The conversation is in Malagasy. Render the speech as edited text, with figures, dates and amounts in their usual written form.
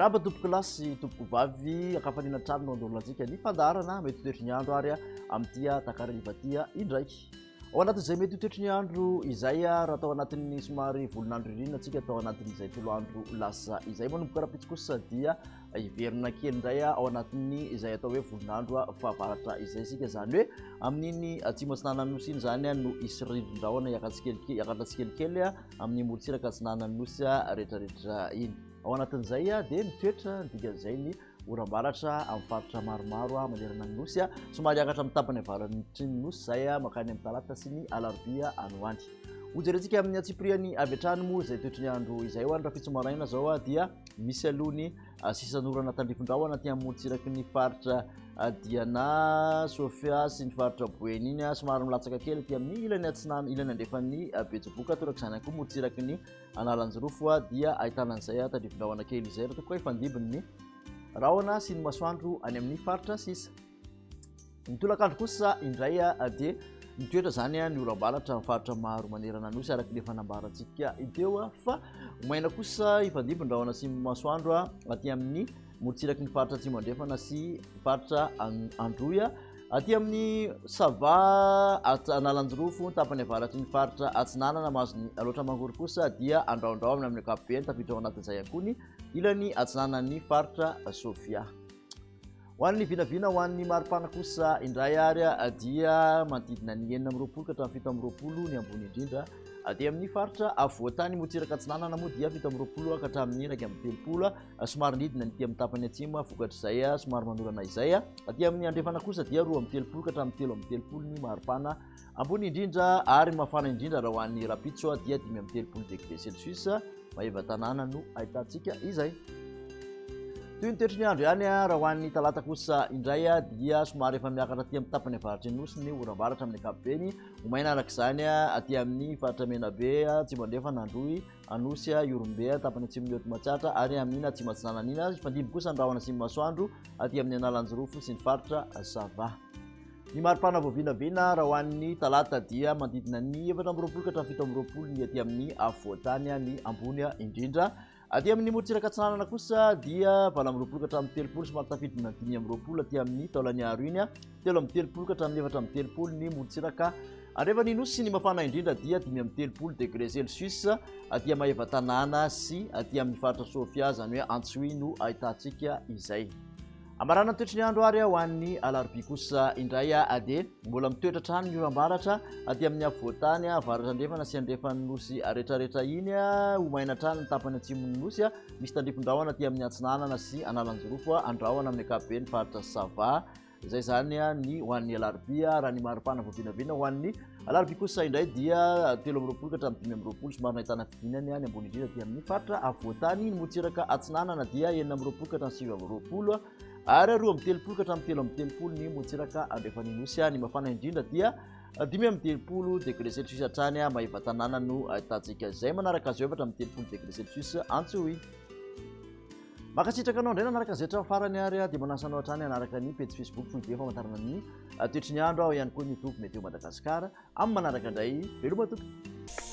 Miaraba tompoko lasy tompoko vavy akafanina trano no andolonantsika ny fandarana mety toetry ny andro ary amin'ity takaralivatia indraiky. Ao anatin'izay mety toetry ny andro izay raha atao anatin'ny somary volonandro irina antsika atao anatin'izay tolo andro lasa izay manomboka rapitsy kosa dia iverina kely indray ao anatin'ny izay atao hoe volonandro fahavaratra izay sika zany hoe amin'iny atsimo atsinanany nosy iny zany no isy rindrindraona iakatratsikelikely amin'ny morotsiraka atsinanany nosy rehetrarehetra iny. Ao anatin'izay dia mitoetra dikan'izay ny oram-baratra amin'ny faritra maromaro manerana ny nosy somary akatra amin'ny tapany avaran'ny nosy zay makany amin'ny talata sy ny alarobia anoany. Hojerentsika amin'ny atsipriany avy hatrany moa izay toetry ny andro izay ho any raha fitsomaraina zao dia misy alohany sisan'orana tandrifondraona aty amin'ny morotsiraky ny faritra Diana, Sofia sy ny faritra Boeny iny somary milatsaka kely aty amin'ny ilany atsinana ilany andrefan'ny Betsiboka torak'izany koa morotsiraky ny Analanjirofo dia ahitana an'izay tandrifondraona kely izay raha tokoa ifandibiny ny rahona sy ny masoandro any amin'ny faritra sisa. Ny tolakandro kosa indray dia mitoetra zany ny oram-baratra amin'ny faritra maro manerana nosy araka le fanambarantsika teo fa maina kosa ifandibin-drahona sy masoandro aty amin'ny morotsiraky ny faritra atsimo andrefana sy faritra Androy aty amin'ny Sava Analanjirofo tapany avaratry ny faritra Atsinanana mazony loatra mangory kosa dia andraondraona amin'ny ankapobeny tafiditra ao anatin'izay ihany koa ny ilany atsinanan'ny faritra Sofia. Ho an'ny vinavina ho an'ny maripana kosa indray ary dia manodidina ny 9 ka hatramin'ny 7 ny ambony indrindra dia amin'ny faritra avoatany morotsiraka atsinanana moa dia 7 ka hatramin'ny 30 somary nidina ny ity amin'ny tapany atsimo vokatr'izay somary manorana izay dia amin'ny andrefana kosa dia 2 ka hatramin'ny 3 ny maripana ambony indrindra ary mafana indrindra raha ho an'ny rapitso dia 5 degré Celsius maeva tanàna no ahitantsika izay. Toy ny toetry ny andro ihany raha ho an'ny talata kosa indray dia somary efa miakatra aty amin'ny tapany avaratry ny nosy ny oram-baratra amin'ny ankapobeny homaina arak'izany aty amin'ny faritra Menabe atsimo andrefana Androy anosy Iorombe tapany atsimo ny Matsatra ary amin'iny atsimo atsinanana iny ifandimby kosa ny rahona sy ny masoandro aty amin'ny Analanjirofo sy ny faritra Sava. Ny maripana voavinavina raha ho an'ny talata dia manodidina ny 4 ka hatramin'ny 7 ny aty amin'ny afovoantany ny ambony indrindra. Aty amin'ny morotsiraka atsinanana kosa dia 20 ka hatramin'ny 30 somary tafiditra ny 15 aty amin'ny taolany aro iny 13 ka hatramin'ny 14 ny morotsiraka andrefany nosy sy ny mafana indrindra dia 13 degré Celsius aty maeva tanàna sy aty amin'ny faritra Sofia zany hoe Antsoy no ahitantsika izay. Amarana toetry ny andro ary ho an'ny alarobia kosa indray dia mbola mitoetra trano ny oram-baratra aty amin'ny afovoantany avaratra andrefana sy andrefan'ny nosy rehetrarehetra iny homaina trano ny tapany atsimon'ny nosy misy tandrifondraona aty amin'ny atsinanana sy Analanjirofo andrahona amin'ny ankapobeny faritra Sava izay zany ny ho an'ny alarobia raha ny maripana voavinavina ho an'ny alarobia kosa indray dia 13 ka hatramin'ny 15 somary nahitana fivinany any ambony indrindra aty amin'ny faritra afovoantany ny morotsiraka atsinanana dia 19 ka hatramin'ny 20 ary 13 ka hatramin'ny 13 ny morotsiraka andrefan'ny nosy ny mafana indrindra dia 13 degré Celsius hatrany maeva tanàna no ahitantsika izay manaraka azy eo hatramin'ny 30 degré Celsius Antsoy. Makasitraka anao indray nanaraka izay hatramin'ny farany ary dia manasanao hatrany anaraka ny page Facebook foibe famantarana ny toetry ny andro ao ihany koa ny YouTube Météo Madagasikara amin'ny manaraka indray veloma tompoko.